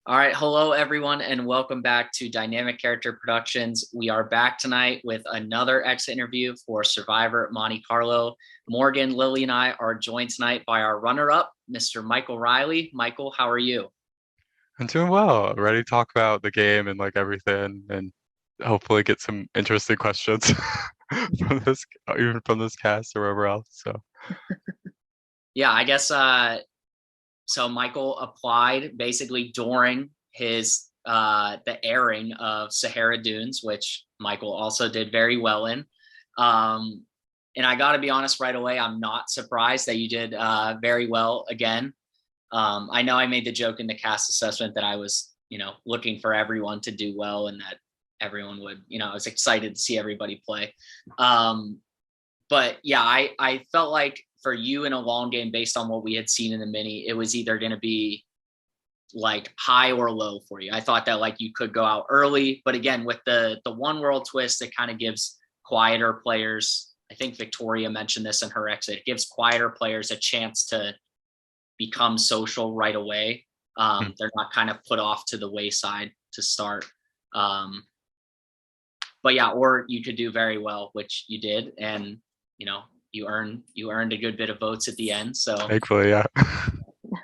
All right. Hello, everyone, and welcome back to Dynamic Character Productions. We are back tonight with another exit interview for Survivor Monte Carlo. Morgan, Lilly, and I are joined tonight by our runner-up, Mr. Michael Reilly. Michael, how are you? I'm doing well. Ready to talk about the game and like everything, and hopefully get some interesting questions from this, even from this cast or wherever else. So, Yeah, I guess so Michael applied basically during his the airing of Sahara Dunes, which Michael also did very well in. And I got to be honest right away, I'm not surprised that you did very well again. I know I made the joke in the cast assessment that I was, looking for everyone to do well and that everyone would, I was excited to see everybody play. But yeah, I felt like for you in a long game, based on what we had seen in the mini, it was either going to be like high or low for you. I thought that like you could go out early, but again, with the one world twist, it kind of gives quieter players. I think Victoria mentioned this in her exit. It gives quieter players a chance to become social right away. They're not kind of put off to the wayside to start. But yeah, or you could do very well, which you did, and you earned a good bit of votes at the end. thankfully, yeah.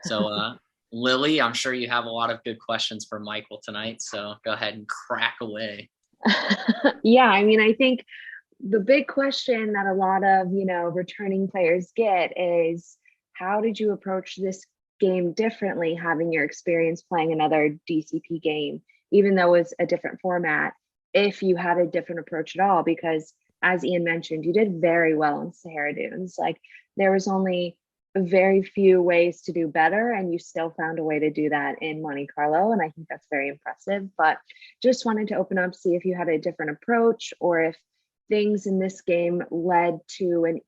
So Lilly, I'm sure you have a lot of good questions for Michael tonight. So go ahead and crack away. Yeah, I mean, I think the big question that a lot of, returning players get is how did you approach this game differently, having your experience playing another DCP game, even though it's a different format, if you had a different approach at all? Because as Ian mentioned, you did very well in Sahara Dunes. Like there was only very few ways to do better, and you still found a way to do that in Monte Carlo. And I think that's very impressive. But just wanted to open up, see if you had a different approach or if things in this game led to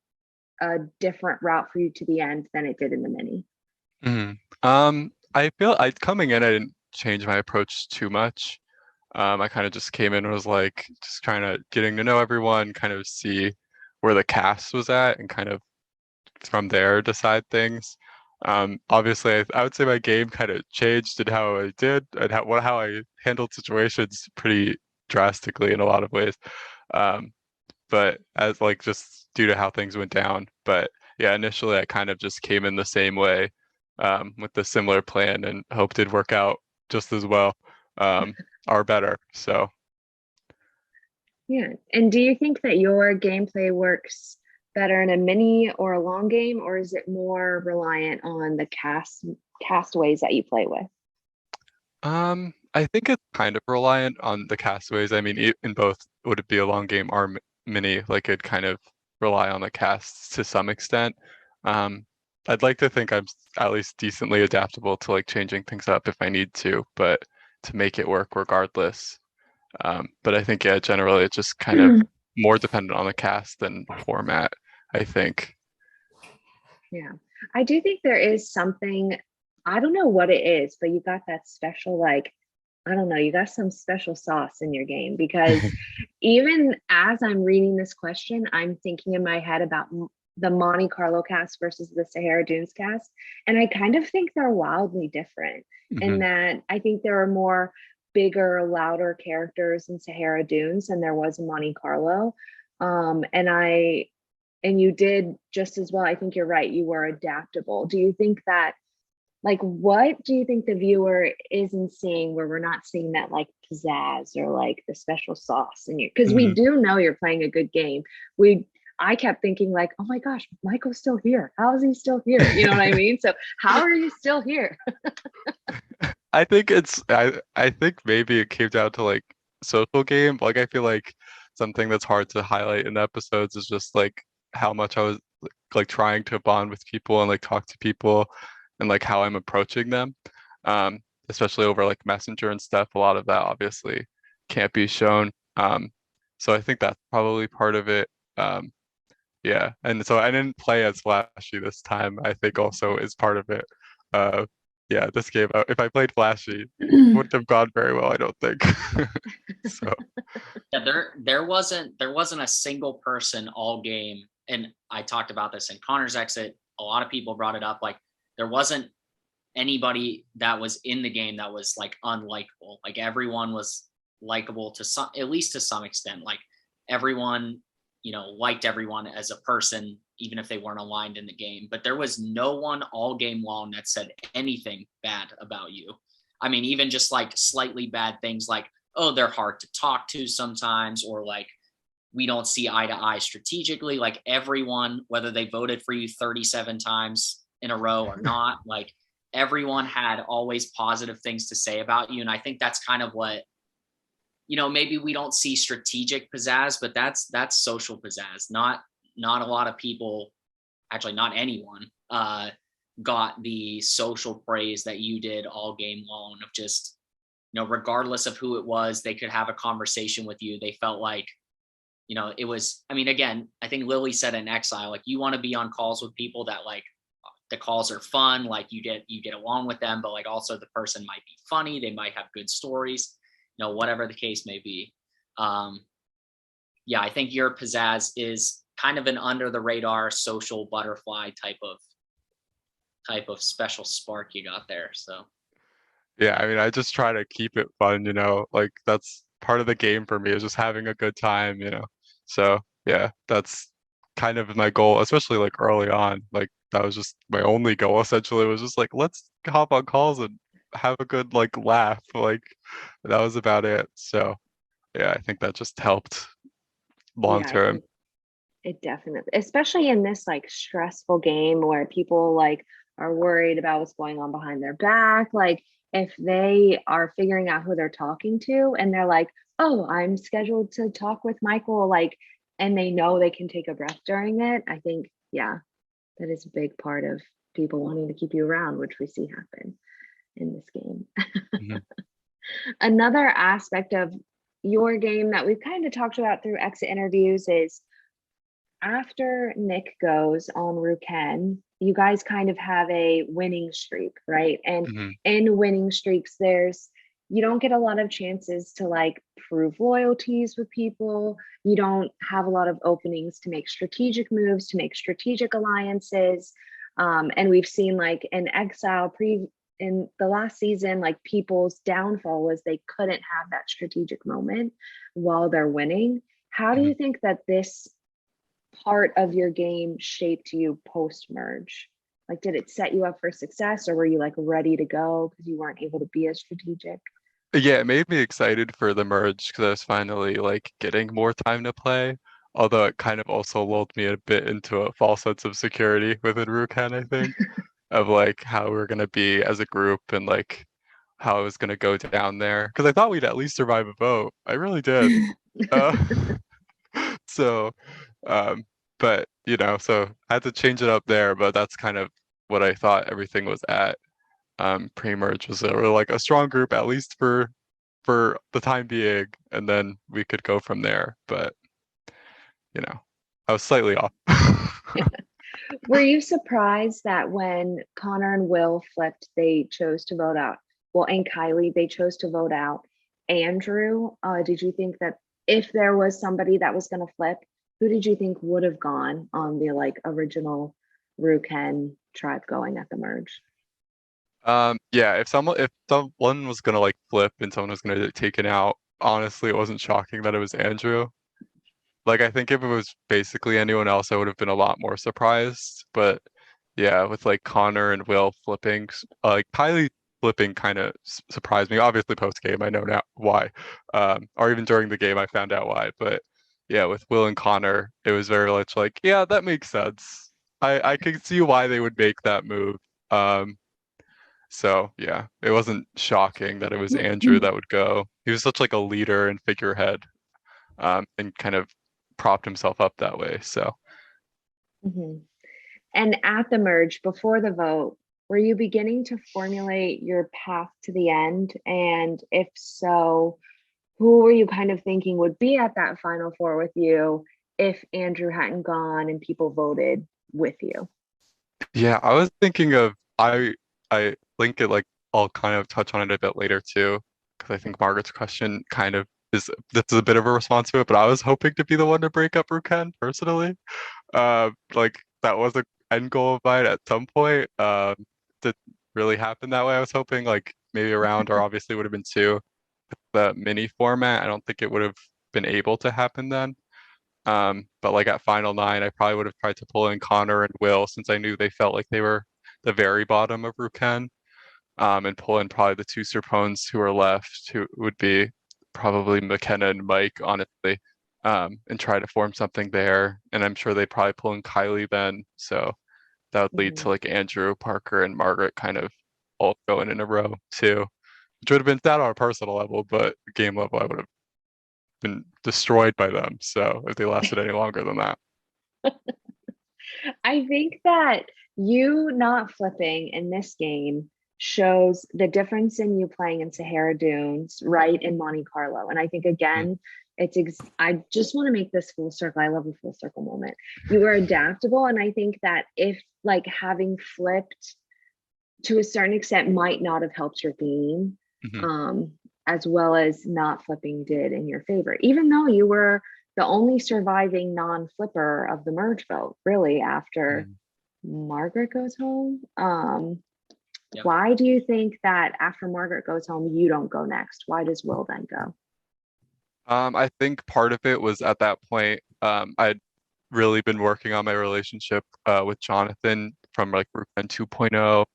a different route for you to the end than it did in the mini. I feel I coming in, I didn't change my approach too much. I kind of just came in and was like just kind of getting to know everyone, kind of see where the cast was at, and kind of from there decide things. Obviously, I would say my game kind of changed in how I did and how I handled situations pretty drastically in a lot of ways. But as like just due to how things went down. But yeah, initially I kind of just came in the same way with a similar plan and hoped it'd work out just as well or better. So Yeah. And do you think that your gameplay works better in a mini or a long game, or is it more reliant on the castaways that you play with? I think it's kind of reliant on the castaways. I mean, in both, would it be a long game or mini? Like it'd kind of rely on the casts to some extent. I'd like to think I'm at least decently adaptable to like changing things up if I need to, but to make it work regardless. But I think, yeah, generally it's just kind of more dependent on the cast than format, I think. Yeah. I do think there is something, I don't know what it is, but you got that special, like, I don't know, you got some special sauce in your game, because even as I'm reading this question, I'm thinking in my head about the Monte Carlo cast versus the Sahara Dunes cast. And I kind of think they're wildly different in that I think there are more bigger, louder characters in Sahara Dunes than there was in Monte Carlo. And you did just as well. I think you're right. You were adaptable. Do you think that, like, what do you think the viewer isn't seeing where we're not seeing that like pizzazz or like the special sauce in you? Because we do know you're playing a good game. I kept thinking like, oh my gosh, Michael's still here. How is he still here? You know what I mean? So how are you still here? I think I think maybe it came down to like social game. Like I feel like something that's hard to highlight in the episodes is just like how much I was like trying to bond with people and like talk to people and like how I'm approaching them. Especially over like Messenger and stuff. A lot of that obviously can't be shown. So I think that's probably part of it. Yeah. And so I didn't play as flashy this time, I think also is part of it. Uh yeah, this game, if I played flashy, wouldn't have gone very well, I don't think. So Yeah, there wasn't a single person all game, and I talked about this in Connor's exit. A lot of people brought it up. Like there wasn't anybody that was in the game that was like unlikable. Like everyone was likable to some, at least to some extent. Like everyone, liked everyone as a person, even if they weren't aligned in the game. But there was no one all game long that said anything bad about you. I mean, even just like slightly bad things like, oh, they're hard to talk to sometimes, or like we don't see eye to eye strategically. Like everyone, whether they voted for you 37 times in a row or not, like everyone had always positive things to say about you. And I think that's kind of what, maybe we don't see strategic pizzazz, but that's social pizzazz. Not a lot of people, actually not anyone, got the social praise that you did all game long of just, regardless of who it was, they could have a conversation with you. They felt like, it was, I mean, again, I think Lilly said in Exile, like you want to be on calls with people that like the calls are fun, like you get along with them, but like also the person might be funny. They might have good stories, whatever the case may be. Yeah, I think your pizzazz is kind of an under the radar social butterfly type of special spark you got there. So Yeah, I mean, I just try to keep it fun, like that's part of the game for me is just having a good time, So yeah, that's kind of my goal, especially like early on. Like that was just my only goal essentially, was just like, let's hop on calls and have a good like laugh. Like that was about it. So yeah, I think that just helped long Yeah, I term. think it definitely, especially in this like stressful game where people like are worried about what's going on behind their back. Like if they are figuring out who they're talking to and they're like, oh, I'm scheduled to talk with Michael, like, and they know they can take a breath during it. I think, yeah, that is a big part of people wanting to keep you around, which we see happen in this game. Mhm. Another aspect of your game that we've kind of talked about through exit interviews is after Nick goes on Ruken, you guys kind of have a winning streak, right? And Mhm. in winning streaks, you don't get a lot of chances to like prove loyalties with people. You don't have a lot of openings to make strategic moves, to make strategic alliances. And we've seen like in Exile in the last season, like people's downfall was they couldn't have that strategic moment while they're winning. How do you think that this part of your game shaped you post merge? Like, did it set you up for success, or were you like ready to go because you weren't able to be as strategic? Yeah, it made me excited for the merge because I was finally like getting more time to play. Although it kind of also lulled me a bit into a false sense of security within Rukan, I think, of like how we're gonna be as a group and like how it was gonna go down there. Because I thought we'd at least survive a vote. I really did. Uh, so, um, but so I had to change it up there. But that's kind of what I thought everything was at. Pre-merge was like a strong group, at least for the time being, and then we could go from there. But I was slightly off. Were you surprised that when Connor and Will flipped, they chose to vote out? Well, and Kiley, they chose to vote out Andrew. Did you think that if there was somebody that was going to flip, who did you think would have gone on the like original Ruken tribe going at the merge? Yeah, if someone was gonna like flip and someone was gonna get taken out, honestly, it wasn't shocking that it was Andrew. Like I think if it was basically anyone else, I would have been a lot more surprised. But yeah, with like Connor and Will flipping, like Kylie flipping kind of surprised me. Obviously post game, I know now why. Or even during the game, I found out why. But yeah, with Will and Connor, it was very much like, yeah, that makes sense. I can see why they would make that move. So yeah, it wasn't shocking that it was Andrew that would go. He was such like a leader and figurehead, and kind of propped himself up that way. So Mhm. And at the merge, before the vote, were you beginning to formulate your path to the end? And if so, who were you kind of thinking would be at that final four with you if Andrew hadn't gone and people voted with you? yeah, I was thinking of I think it like I'll kind of touch on it a bit later too, because I think Margaret's question kind of this is a bit of a response to it, but I was hoping to be the one to break up Ruken personally. Like that was a end goal of mine at some point. really happen that way. I was hoping like maybe a round or obviously would have been two. The mini format, I don't think it would have been able to happen then. But like at final nine, I probably would have tried to pull in Connor and Will since I knew they felt like they were the very bottom of Ruken, and pull in probably the two Serpones who are left, who would be probably McKenna and Mike, honestly, and try to form something there. And I'm sure they'd probably pull in Kiley then. So that would lead to like Andrew, Parker, and Margaret kind of all going in a row too, which would have been sad on a personal level, but game level, I would have been destroyed by them. So if they lasted any longer than that. I think that you not flipping in this game shows the difference in you playing in Sahara Dunes, right, in Monte Carlo. And I think, again, I just want to make this full circle. I love a full circle moment. You were adaptable. And I think that if like having flipped to a certain extent might not have helped your game, as well as not flipping did in your favor, even though you were the only surviving non-flipper of the merge vote, really, after Margaret goes home. Why do you think that after Margaret goes home, you don't go next? Why does Will then go? I think part of it was at that point, I'd really been working on my relationship with Jonathan from like Ruken 2.0,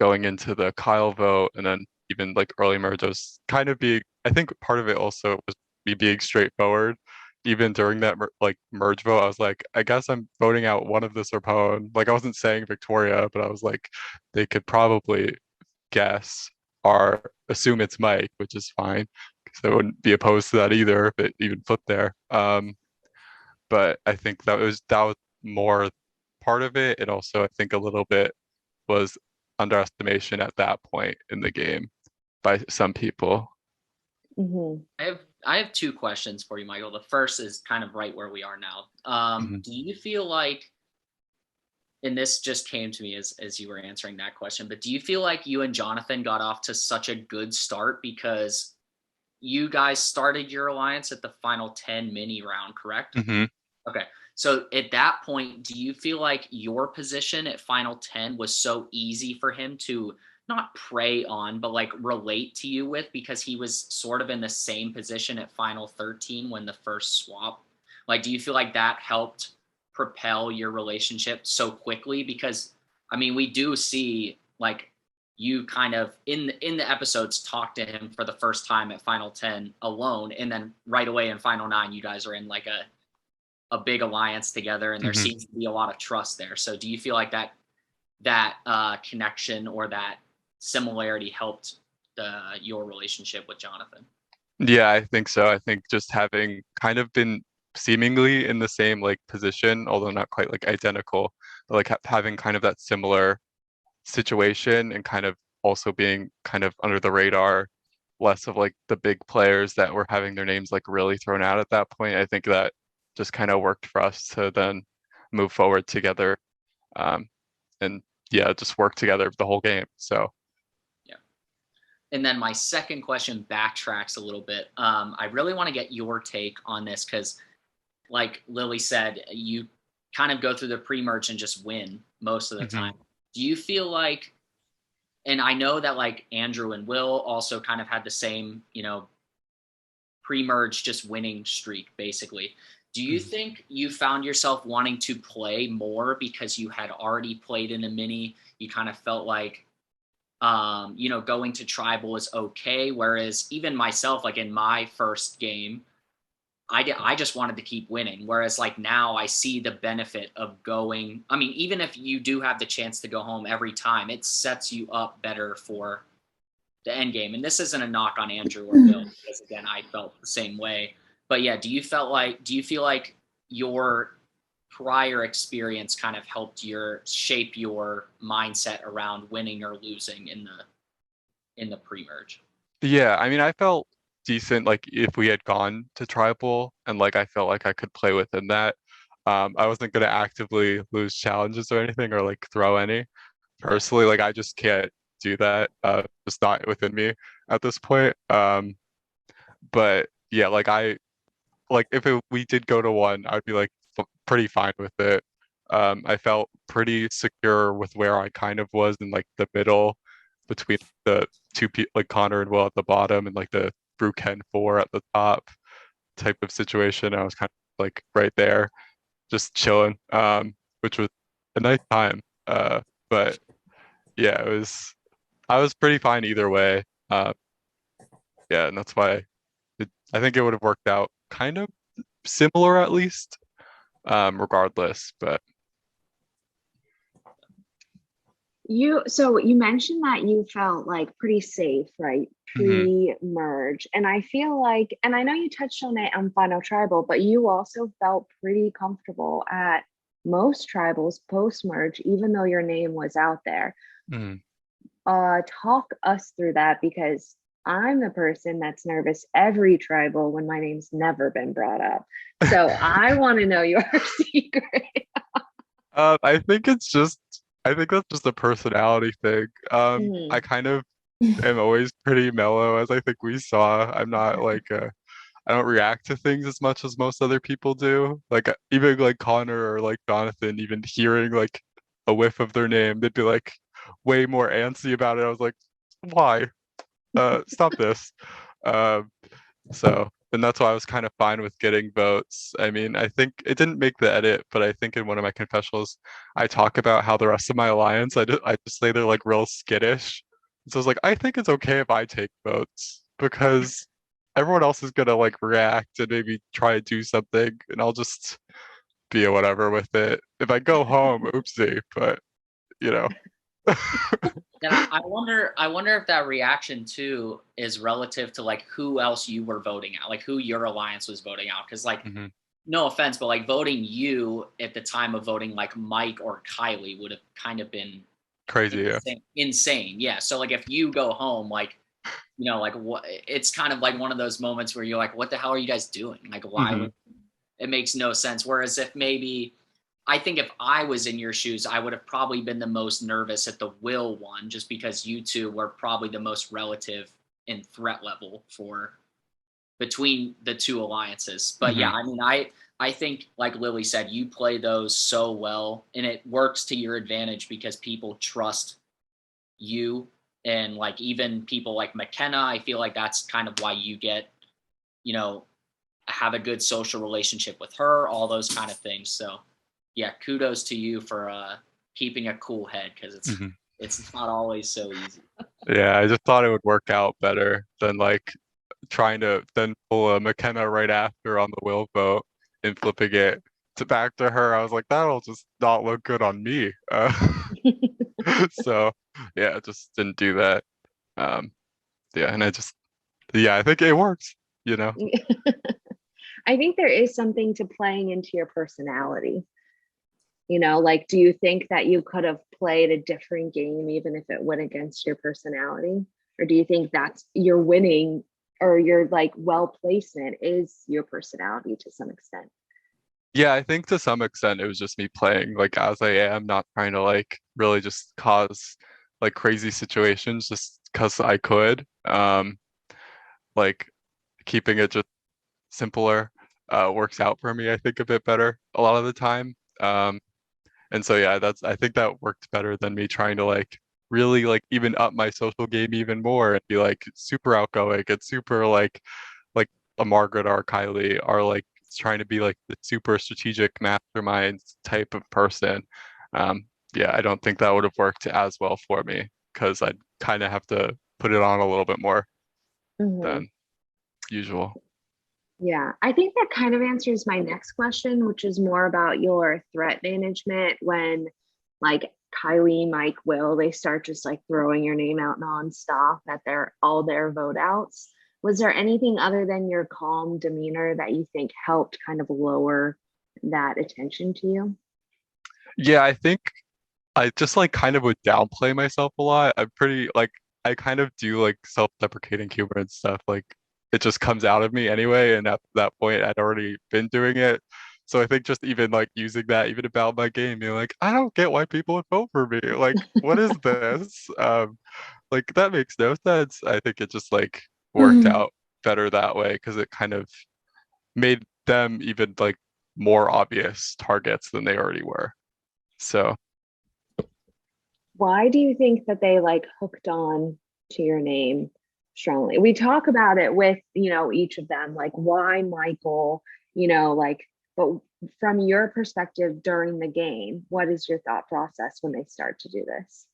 going into the Kyle vote, and then even like early merge. I was kind of being, I think part of it also was me being straightforward. Even during that like merge vote, I was like, I guess I'm voting out one of the Serpone. Like I wasn't saying Victoria, but I was like, they could probably guess or assume it's Mike, which is fine because I wouldn't be opposed to that either if it even flipped there. But I think that was more part of it. And also I think a little bit was underestimation at that point in the game by some people. I have two questions for you, Michael. The first is kind of right where we are now. Do you feel like, and this just came to me as you were answering that question, but do you feel like you and Jonathan got off to such a good start because you guys started your alliance at the final 10 mini round, correct? Okay. So at that point, do you feel like your position at final 10 was so easy for him to not prey on, but like relate to you with, because he was sort of in the same position at final 13 when the first swap? Like, do you feel like that helped propel your relationship so quickly? Because I mean, we do see like you kind of in the episodes talk to him for the first time at final 10 alone, and then right away in final 9 you guys are in like a big alliance together, and there seems to be a lot of trust there. So do you feel like that connection or that similarity helped your relationship with Jonathan? Yeah, I think so. I think just having kind of been seemingly in the same like position, although not quite like identical, but like having kind of that similar situation and kind of also being kind of under the radar, less of like the big players that were having their names like really thrown out at that point. I think that just kind of worked for us to then move forward together, and yeah, just work together the whole game. So yeah. And then my second question backtracks a little bit. I really want to get your take on this because, like Lilly said, you kind of go through the pre-merge and just win most of the time. Do you feel like, and I know that like Andrew and Will also kind of had the same, pre-merge just winning streak, basically. Do you think you found yourself wanting to play more because you had already played in a mini? You kind of felt like, going to tribal was okay. Whereas even myself, like in my first game, I just wanted to keep winning. Whereas like now I see the benefit of going. I mean, even if you do have the chance to go home every time, it sets you up better for the end game. And this isn't a knock on Andrew or Bill, because again, I felt the same way. But yeah, do you feel like your prior experience kind of helped shape your mindset around winning or losing in the pre-merge? yeah, I mean, I felt decent like if we had gone to tribal and like I felt like I could play within that. I wasn't gonna actively lose challenges or anything or like throw any. Personally, like I just can't do that. It's not within me at this point. But yeah, like if we did go to one, I'd be like pretty fine with it. I felt pretty secure with where I kind of was in like the middle. between the two people, like Connor and Will at the bottom and like the Bruken 4 at the top type of situation. I was kind of like right there, just chilling, which was a nice time. But yeah, I was pretty fine either way. Yeah, and that's why I think it would have worked out kind of similar at least, regardless. But So you mentioned that you felt like pretty safe, right? mhm. Pre-merge. And I feel like, and I know you touched on it on Final Tribal, but you also felt pretty comfortable at most tribals post-merge, even though your name was out there. Mhm. Talk us through that, because I'm the person that's nervous every tribal when my name's never been brought up. So I want to know your secret. I think I think that's just a personality thing. I kind of am always pretty mellow, as I think we saw. I'm not like I don't react to things as much as most other people do. Like even like Connor or like Jonathan, even hearing like a whiff of their name, they'd be like way more antsy about it. I was like, why? Stop this. Um, so, and that's why I was kind of fine with getting votes. I mean, I think it didn't make the edit, but I think in one of my confessionals, I talk about how the rest of my alliance, I just say they're like real skittish. So I was like, I think it's okay if I take votes because everyone else is gonna like react and maybe try to do something, and I'll just be a whatever with it. If I go home, oopsie, but you know. And I wonder if that reaction too is relative to like who else you were voting out, like who your alliance was voting out. Because like, Mhm. no offense, but like voting you at the time of voting like Mike or Kiley would have kind of been Crazy, yeah. insane. Yeah. So like if you go home, like, like what, it's kind of like one of those moments where you're like, what the hell are you guys doing? Like, why Mhm. would it makes no sense. Whereas if maybe I think if I was in your shoes, I would have probably been the most nervous at the Will one, just because you two were probably the most relative in threat level for between the two alliances. But yeah, Mhm. I mean, I think like Lilly said, you play those so well, and it works to your advantage because people trust you, and like even people like McKenna, I feel like that's kind of why you get, you know, have a good social relationship with her, all those kind of things. So yeah, kudos to you for keeping a cool head, because Mhm. it's not always so easy. Yeah, I just thought it would work out better than like trying to then pull a McKenna right after on the will vote and flipping it to back to her. I was like, that'll just not look good on me. So yeah, just didn't do that. Um, yeah, and I think it works, you know. I think there is something to playing into your personality. Like, do you think that you could have played a different game even if it went against your personality? Or do you think that's your winning, or your like well placement is your personality to some extent? Yeah, I think to some extent it was just me playing like as I am, not trying to like really just cause like crazy situations just because I could. Like keeping it just simpler works out for me, I think, a bit better a lot of the time. And so yeah, I think that worked better than me trying to like really like even up my social game even more and be like super outgoing and super like a Margaret or Kiley are like trying to be like the super strategic mastermind type of person. Um, yeah, I don't think that would have worked as well for me because I'd kind of have to put it on a little bit more Mhm. than usual. Yeah, I think that kind of answers my next question, which is more about your threat management when, like, Kiley, Mike, Will, they start just like throwing your name out nonstop at all their vote outs. Was there anything other than your calm demeanor that you think helped kind of lower that attention to you? Yeah, I think I just like kind of would downplay myself a lot. I'm pretty like I kind of do like self-deprecating humor and stuff. Like it just comes out of me anyway, and at that point I'd already been doing it. So I think just even like using that even about my game, you're like, I don't get why people would vote for me. Like, what is this? Like that makes no sense. I think it just like worked Mhm. out better that way because it kind of made them even like more obvious targets than they already were. So Why do you think that they like hooked on to your name strongly? We talk about it with, each of them, like why Michael, but from your perspective during the game, what is your thought process when they start to do this?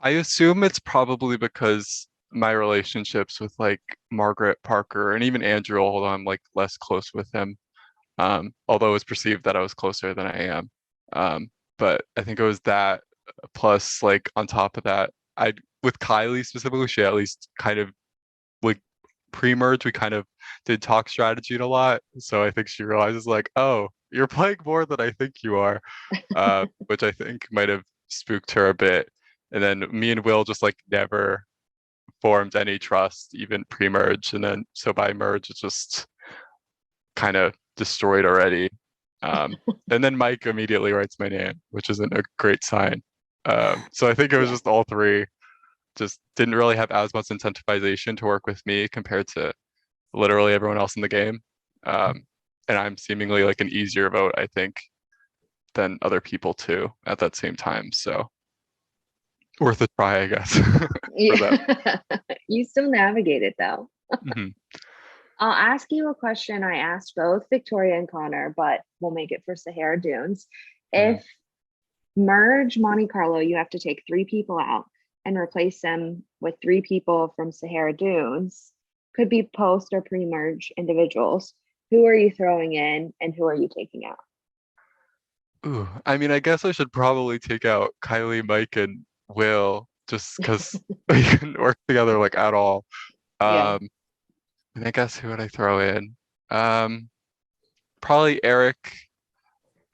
I assume it's probably because my relationships with like Margaret, Parker, and even Andrew, although I'm like less close with him, although it's perceived that I was closer than I am. But I think it was that plus like on top of that, I with Kiley specifically, she at least kind of like pre-merge, we kind of did talk strategy a lot. So I think she realizes like, oh, you're playing more than I think you are, which I think might have spooked her a bit. And then me and Will just like never formed any trust, even pre-merge. And then so by merge, it's just kind of destroyed already. And then Mike immediately writes my name, which isn't a great sign. So I think it was just all three just didn't really have as much incentivization to work with me compared to literally everyone else in the game. And I'm seemingly like an easier vote, I think, than other people too at that same time. So worth a try, I guess. Yeah. You still navigate it though. Mm-hmm. I'll ask you a question I asked both Victoria and Connor, but we'll make it for Sahara Dunes. Mm-hmm. If merge Monte Carlo, you have to take 3 people out and replace them with 3 people from Sahara Dunes, could be post or pre-merge individuals. Who are you throwing in and who are you taking out? Ooh, I mean, I guess I should probably take out Kiley, Mike, and Will just because we couldn't work together like at all. Yeah. And I guess who would I throw in? Probably Eric,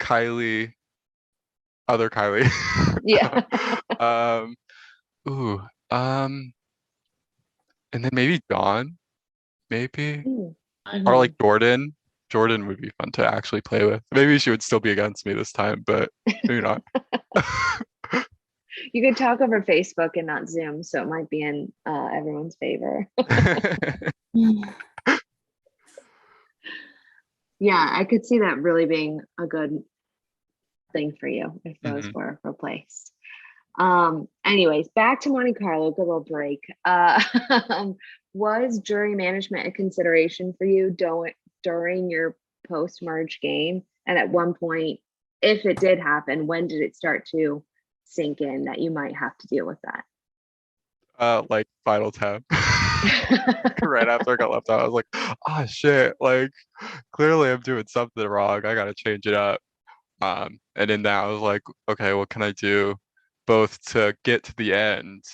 Kiley, other Kiley. Yeah. Ooh, and then maybe Dawn, maybe, or like Jordan. Jordan would be fun to actually play with. Maybe she would still be against me this time, but maybe not. You could talk over Facebook and not Zoom, so it might be in everyone's favor. Yeah, I could see that really being a good thing for you if those were replaced. Anyways, back to Monte Carlo, good little break. Was jury management a consideration for you during your post-merge game? And at one point, if it did happen, when did it start to sink in that you might have to deal with that? Like final tab. Right after I got left out, I was like, oh shit, like clearly I'm doing something wrong. I gotta change it up. And in that I was like, okay, what can I do both to get to the end,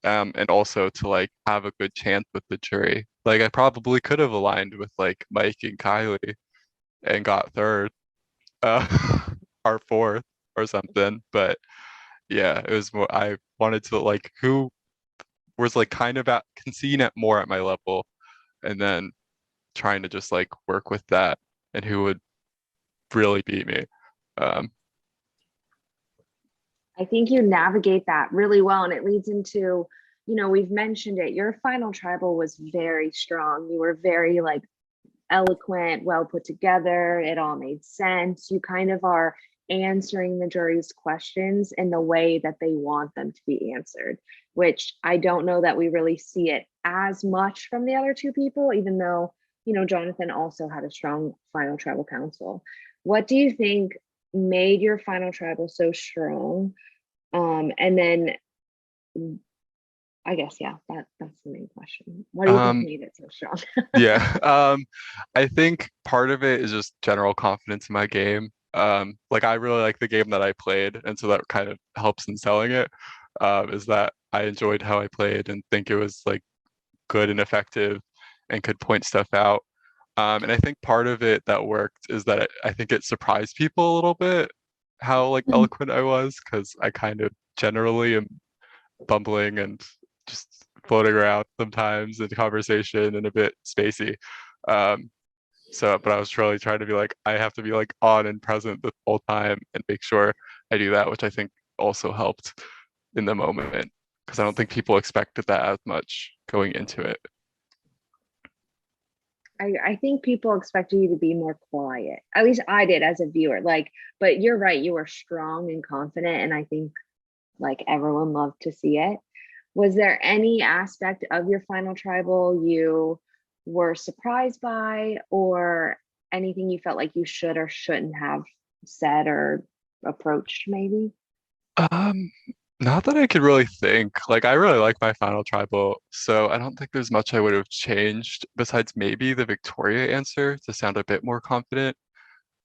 and also to like have a good chance with the jury. Like I probably could have aligned with like Mike and Kiley and got third, or fourth or something. But yeah, it was more I wanted to like who was like kind of at conceding at more at my level and then trying to just like work with that and who would really beat me. I think you navigate that really well, and it leads into, we've mentioned it, your final tribal was very strong. You were very like eloquent, well put together, it all made sense. You kind of are answering the jury's questions in the way that they want them to be answered, which I don't know that we really see it as much from the other 2 people, even though, Jonathan also had a strong final tribal council. What do you think made your final tribal so strong? And then I guess, yeah, that's the main question. What do you think made it so strong? Yeah. I think part of it is just general confidence in my game. Like I really like the game that I played, and so that kind of helps in selling it. Is that I enjoyed how I played and think it was like good and effective and could point stuff out. And I think part of it that worked is that I think it surprised people a little bit how like eloquent I was, because I kind of generally am bumbling and just floating around sometimes in conversation and a bit spacey. But I was really trying to be like, I have to be like on and present the whole time and make sure I do that, which I think also helped in the moment, because I don't think people expected that as much going into it. I think people expected you to be more quiet. At least I did as a viewer. But you're right, you were strong and confident, and I think like everyone loved to see it. Was there any aspect of your final tribal you were surprised by, or anything you felt like you should or shouldn't have said or approached maybe? Um, Not that I could really think. Like, I really like my final tribal, so I don't think there's much I would have changed besides maybe the Victoria answer to sound a bit more confident.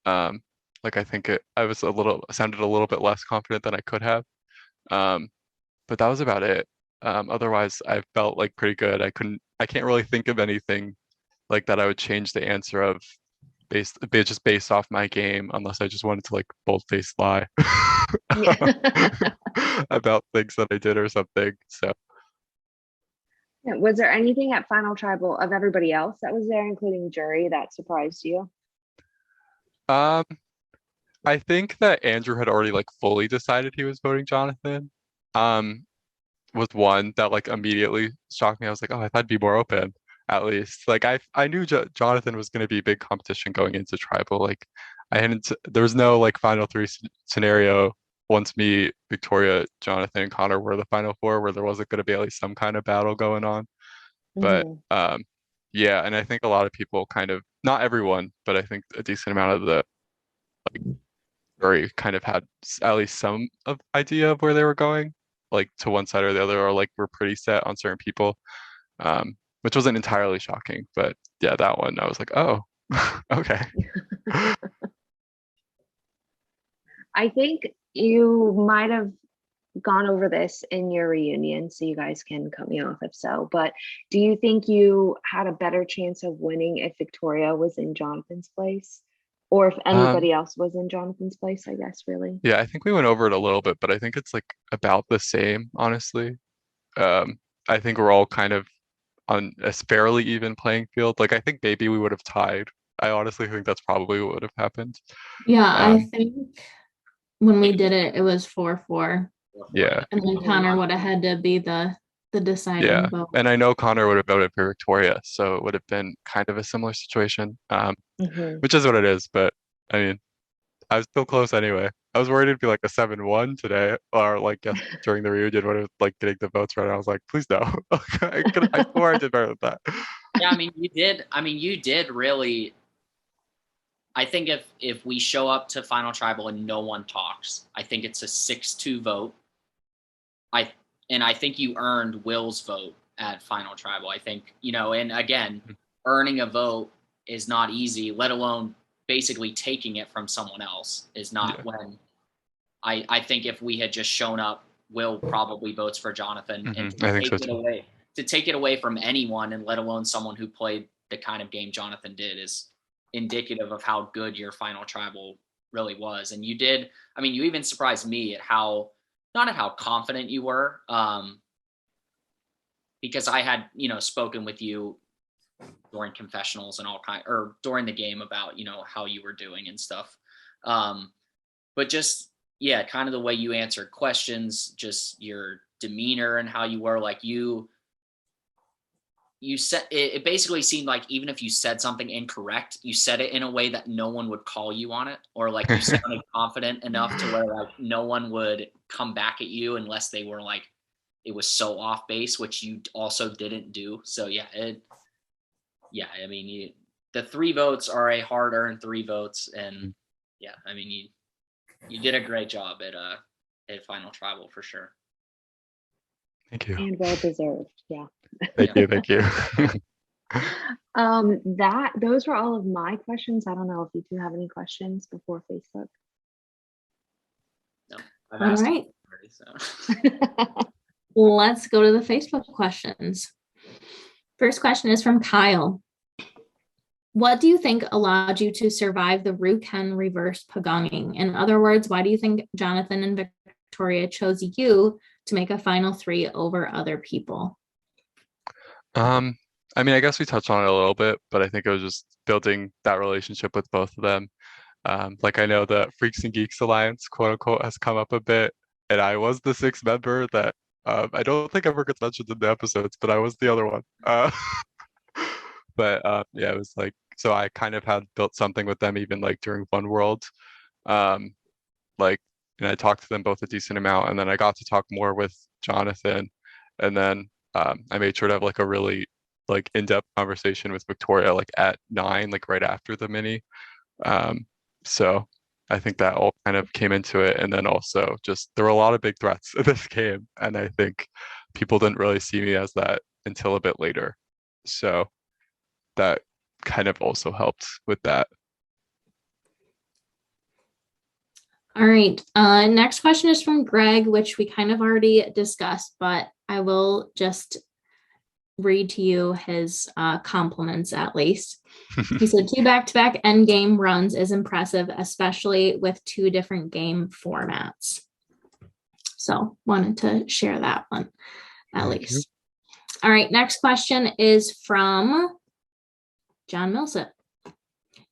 Um, like I think I was sounded a little bit less confident than I could have. Um, but that was about it. Otherwise, I felt like pretty good. I can't really think of anything like that I would change the answer of just based off my game, unless I just wanted to like bold-faced lie Yeah. about things that I did or something. So, Yeah, was there anything at final tribal of everybody else that was there, including jury, that surprised you? um, I think that Andrew had already like fully decided he was voting Jonathan. Um, was one that like immediately shocked me. I was like, oh, I thought it'd be more open at least. Like I knew Jonathan was going to be big competition going into tribal. Like I hadn't there was no like final three scenario once me, Victoria, Jonathan, and Connor were the final four where there wasn't going to be at least some kind of battle going on. But Mhm. yeah, and I think a lot of people kind of not everyone, but I think a decent amount of the jury kind of had at least some of idea of where they were going, like to one side or the other, or like were pretty set on certain people, which wasn't entirely shocking. But yeah, that one I was like, oh, okay. I think you might have gone over this in your reunion, so you guys can cut me off if so. But do you think you had a better chance of winning if Victoria was in Jonathan's place? Or if Um, anybody else was in Jonathan's place, I guess, really? yeah, I think we went over it a little bit, but I think it's like about the same, honestly. Um, I think we're all kind of on a fairly even playing field. Like I think maybe we would have tied. I honestly think that's probably what would have happened. Yeah, I Um, think when we did it, it was 4-4. yeah, And then Connor would have had to be the deciding yeah. vote. And I know Connor would have voted for Victoria, so it would have been kind of a similar situation. Mhm. Which is what it is, but I mean, I was still close anyway. I was worried it'd be like a 7-1 today, or like yes, during the reunion when it was like getting the votes right. I was like, please no. I swore I did better than that. Yeah, I mean, you did. I mean, you did really. I think if we show up to final tribal and no one talks, I think it's a 6-2 vote. I think you earned Will's vote at final tribal. I think, and again, earning a vote is not easy, let alone basically taking it from someone else is not. Yeah. When I think if we had just shown up, Will probably votes for Jonathan, and I think so too. to take it away from anyone, and let alone someone who played the kind of game Jonathan did, is indicative of how good your final tribal really was. And you did. I mean, you even surprised me at not at how confident you were, because I had spoken with you during confessionals and or during the game about how you were doing and stuff, but just kind of the way you answered questions, just your demeanor and how you were, like you said it basically seemed like even if you said something incorrect, you said it in a way that no one would call you on it, or like you sounded confident enough to where like no one would come back at you unless they were like it was so off base, which you also didn't do. So I mean, the 3 votes are a hard earned 3 votes, and I mean you did a great job at final tribal for sure. Thank you. And well deserved. Yeah. Thank you. Thank you. Those were all of my questions. I don't know if you two have any questions before Facebook. No, I've All asked right. already, so. Let's go to the Facebook questions. First question is from Kyle. What do you think allowed you to survive the Ruken reverse pagonging? In other words, why do you think Jonathan and Victoria chose you to make a final 3 over other people? I mean, I guess we touched on it a little bit, but I think it was just building that relationship with both of them. Like I know the Freaks and Geeks Alliance, quote unquote, has come up a bit, and I was the 6th member that I don't think ever gets mentioned in the episodes, but I was the other one. But yeah, it was like, so I kind of had built something with them even like during One World. Like and I talked to them both a decent amount, and then I got to talk more with Jonathan, and then I made sure to have like a really like in-depth conversation with Victoria like at 9, like right after the mini. So I think that all kind of came into it, and then also just there were a lot of big threats in this game, and I think people didn't really see me as that until a bit later. So that kind of also helped with that. All right. Next question is from Greg, which we kind of already discussed, but I will just read to you his compliments at least. He said 2 back-to-back end game runs is impressive, especially with 2 different game formats. So wanted to share that one at least. All right. Next question is from John Millsip.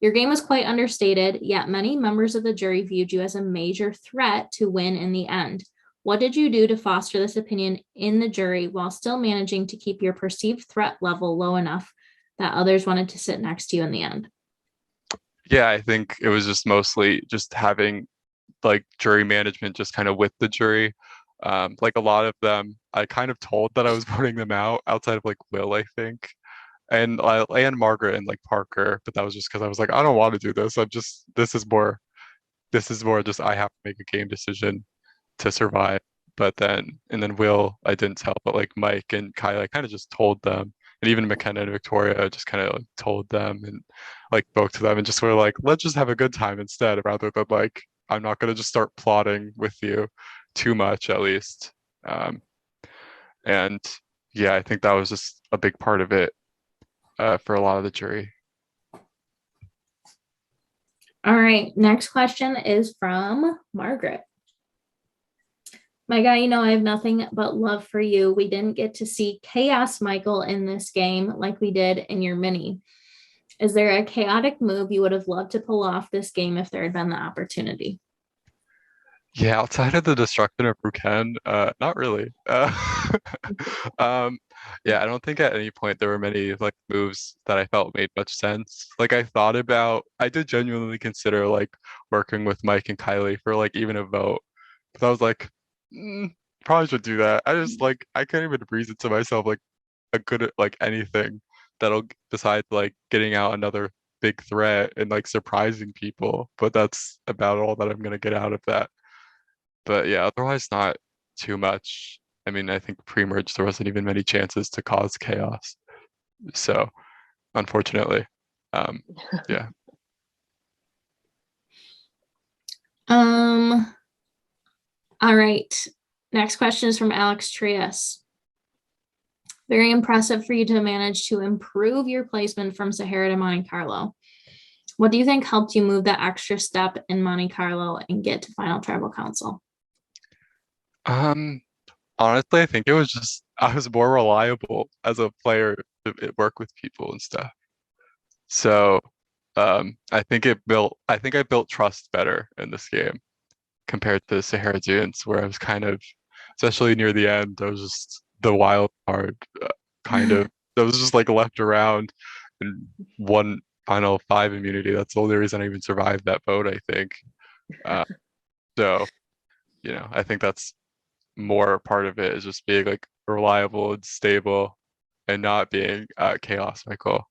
Your game was quite understated, yet many members of the jury viewed you as a major threat to win in the end. What did you do to foster this opinion in the jury while still managing to keep your perceived threat level low enough that others wanted to sit next to you in the end? Yeah, I think it was just mostly just having like jury management just kind of with the jury. Like a lot of them, I kind of told that I was voting them out outside of like Will, I think. And Margaret and like Parker, but that was just because I was like, I don't want to do this. This is more just I have to make a game decision to survive. But then Will, I didn't tell, but like Mike and Kylie, I kind of just told them, and even McKenna and Victoria, I just kind of like told them and like spoke to them and just were like, let's just have a good time instead, rather than like I'm not gonna just start plotting with you too much at least. And yeah, I think that was just a big part of it. For a lot of the jury. All right. Next question is from Margaret. My guy, I have nothing but love for you. We didn't get to see Chaos Michael in this game like we did in your mini. Is there a chaotic move you would have loved to pull off this game if there had been the opportunity? Yeah, outside of the destruction of Ruken, not really. Yeah, I don't think at any point there were many like moves that I felt made much sense. Like I did genuinely consider like working with Mike and Kylie for like even a vote, but I was like, probably should do that. I can't even reason to myself like a good like anything that'll besides like getting out another big threat and like surprising people. But that's about all that I'm gonna get out of that. But yeah, otherwise not too much. I mean, I think pre-merge there wasn't even many chances to cause chaos. So unfortunately, yeah. All right. Next question is from Alex Trias. Very impressive for you to manage to improve your placement from Sahara to Monte Carlo. What do you think helped you move that extra step in Monte Carlo and get to final tribal council? Honestly, I think it was just I was more reliable as a player to work with people and stuff. So I think I built trust better in this game compared to Sahara Dunes, where I was kind of, especially near the end, I was just the wild card, kind of. I was just like left around and one final 5 immunity. That's the only reason I even survived that vote, I think. So, I think that's more part of it is just being like reliable and stable and not being chaos Michael.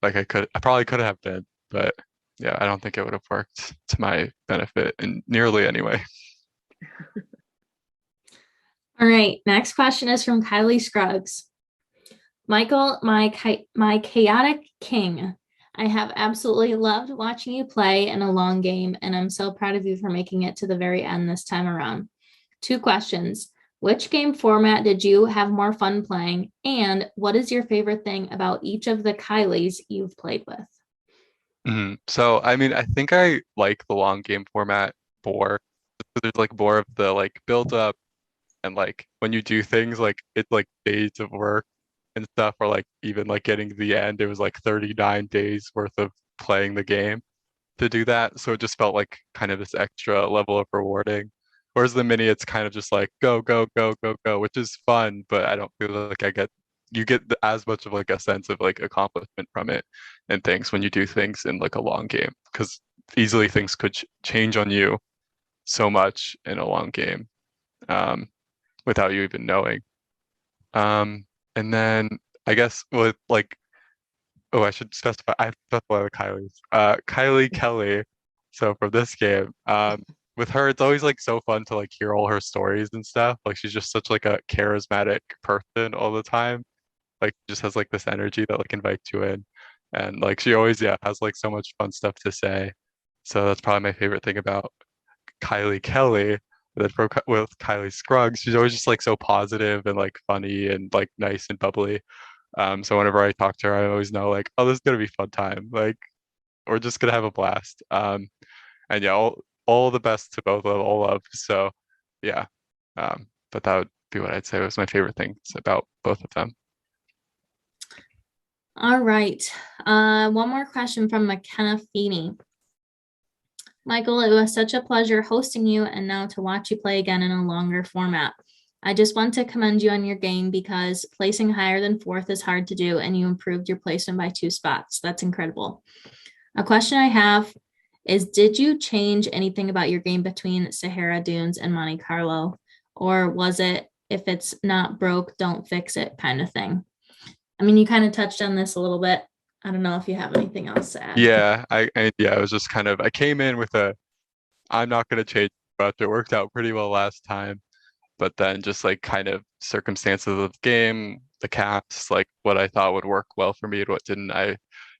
Like I probably could have been, but yeah, I don't think it would have worked to my benefit and nearly anyway. All right. Next question is from Kylie Scruggs. Michael, my chaotic king. I have absolutely loved watching you play in a long game, and I'm so proud of you for making it to the very end this time around. 2 questions. Which game format did you have more fun playing? And what is your favorite thing about each of the Kylies you've played with? So, I mean, I think I like the long game format more. There's like more of the like build up and like when you do things like it's like days of work and stuff, or like even like getting to the end, it was like 39 days worth of playing the game to do that. So it just felt like kind of this extra level of rewarding. Whereas the mini, it's kind of just like go, go, go, go, go, which is fun, but I don't feel like you get as much of like a sense of like accomplishment from it and things when you do things in like a long game, because easily things could change on you so much in a long game without you even knowing. And then I guess with like, oh, I should specify. I specify the Kylie's. Kiley Kelly. So for this game, with her, it's always like so fun to like hear all her stories and stuff. Like she's just such like a charismatic person all the time. Like just has like this energy that like invites you in, and like she always has like so much fun stuff to say. So that's probably my favorite thing about Kiley Kelly. That with Kylie Scruggs, she's always just like so positive and like funny and like nice and bubbly. So whenever I talk to her, I always know like, oh, this is gonna be a fun time. Like we're just gonna have a blast. And yeah, all the best to both of them, all love. So yeah. But that would be what I'd say was my favorite things about both of them. All right. One more question from McKenna Feeney. Michael, it was such a pleasure hosting you and now to watch you play again in a longer format. I just want to commend you on your game because placing higher than 4th is hard to do, and you improved your placement by 2 spots. That's incredible. A question I have is, did you change anything about your game between Sahara Dunes and Monte Carlo? Or was it, if it's not broke, don't fix it kind of thing? I mean, you kind of touched on this a little bit. I don't know if you have anything else to add. Yeah, I was just kind of, I came in with I'm not going to change much. It worked out pretty well last time, but then just like kind of circumstances of the game, the cast, like what I thought would work well for me and what didn't, I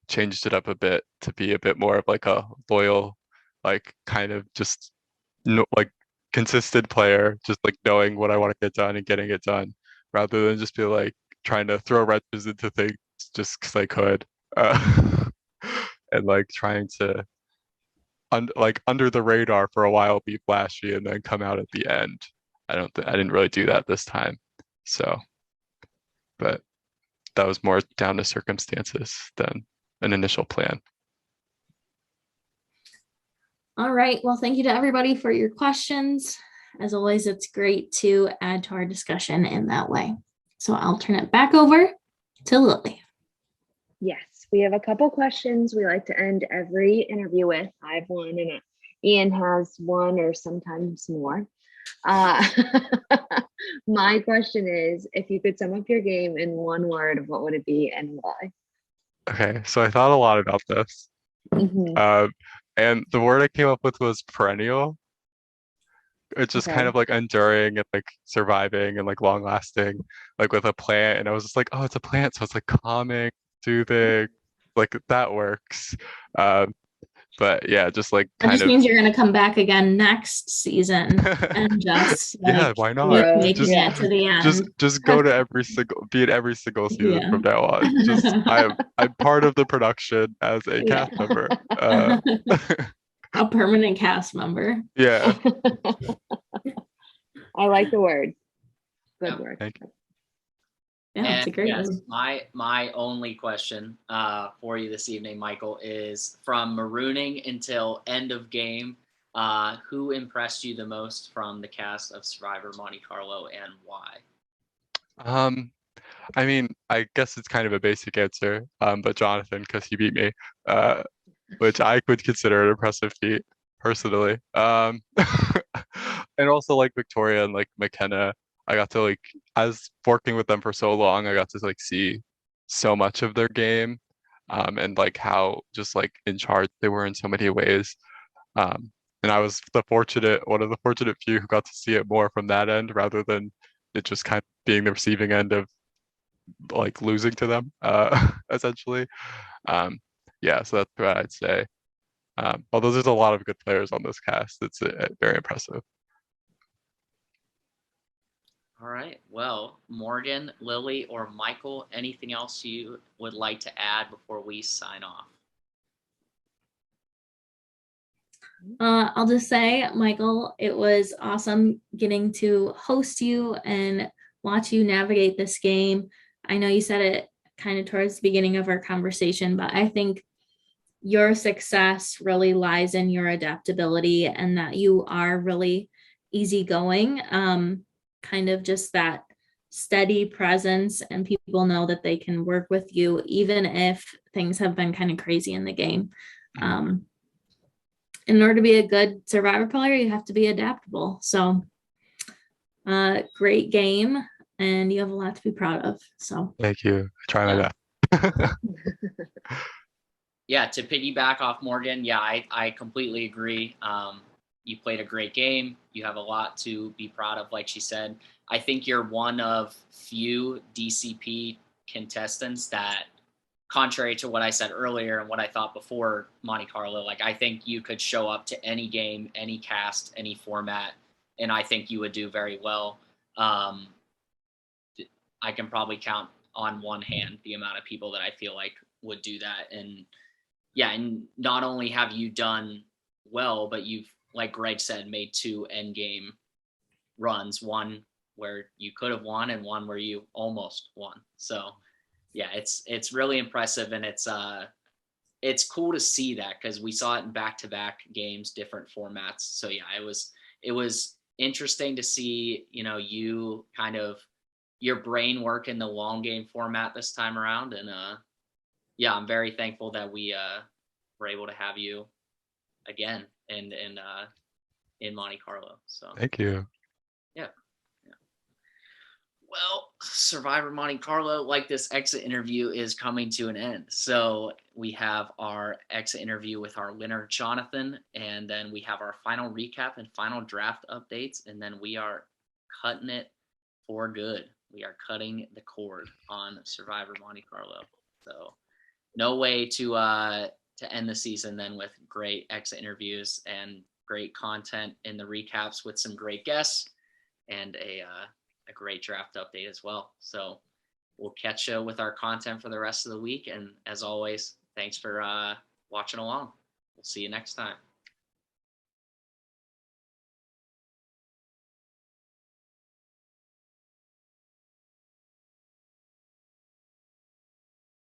changed it up a bit to be a bit more of like a loyal, like kind of just like consistent player, just like knowing what I want to get done and getting it done, rather than just be like trying to throw wrenches into things just because I could. And like trying to like under the radar for a while, be flashy, and then come out at the end. I didn't really do that this time. So, but that was more down to circumstances than an initial plan. All right. Well, thank you to everybody for your questions. As always, it's great to add to our discussion in that way. So I'll turn it back over to Lilly. Yes, we have a couple questions we like to end every interview with. I have one and Ian has one or sometimes more. My question is, if you could sum up your game in one word, what would it be and why? Okay, so I thought a lot about this. And the word I came up with was perennial. It's just kind of like enduring and like surviving and like long lasting, like with a plant. And I was just like, oh, it's a plant, so it's like calming, soothing, like that works. But yeah, just like that just means you're gonna come back again next season and just like, yeah, why not? Making it to the end. Just go to be in every single season from now on. Just I'm part of the production as a cast member. A permanent cast member. Yeah. I like the word. Good word. Thank you. Yeah, it's a great yes, one. my only question for you this evening, Michael, is from marooning until end of game, who impressed you the most from the cast of Survivor Monte Carlo and why? I mean, I guess it's kind of a basic answer, but Jonathan, because he beat me, which I would consider an impressive feat personally. And also like Victoria and like McKenna, I got to like, as working with them for so long, I got to like see so much of their game, and like how just like in charge they were in so many ways. And I was one of the fortunate few who got to see it more from that end rather than it just kind of being the receiving end of like losing to them, essentially. Yeah, so that's what I'd say. Although there's a lot of good players on this cast, it's very impressive. All right. Well, Morgan, Lilly, or Michael, anything else you would like to add before we sign off? I'll just say, Michael, it was awesome getting to host you and watch you navigate this game. I know you said it kind of towards the beginning of our conversation, but I think your success really lies in your adaptability and that you are really easygoing. Kind of just that steady presence, and people know that they can work with you even if things have been kind of crazy in the game. in order to be a good Survivor player, you have to be adaptable. So great game, and you have a lot to be proud of. So Thank you. I try my best. Yeah, to piggyback off Morgan, yeah, I completely agree. You played a great game. You have a lot to be proud of, like she said. I think you're one of few DCP contestants that, contrary to what I said earlier and what I thought before Monte Carlo, like I think you could show up to any game, any cast, any format, and I think you would do very well. I can probably count on one hand the amount of people that I feel like would do that. And yeah, and not only have you done well, but you've, like Greg said, made 2 end game runs, one where you could have won and one where you almost won. So yeah, it's really impressive, and it's cool to see that because we saw it in back-to-back games, different formats. So yeah, it was interesting to see, you kind of your brain work in the long game format this time around. And yeah, I'm very thankful that we were able to have you again and in Monte Carlo. So Thank you. yeah. Well, Survivor Monte Carlo, like this exit interview, is coming to an end. So we have our exit interview with our winner, Jonathan, and then we have our final recap and final draft updates, and then we are cutting it for good. We are cutting the cord on Survivor Monte Carlo. So no way to end the season then with great exit interviews and great content in the recaps with some great guests and a great draft update as well. So we'll catch you with our content for the rest of the week. And as always, thanks for watching along. We'll see you next time.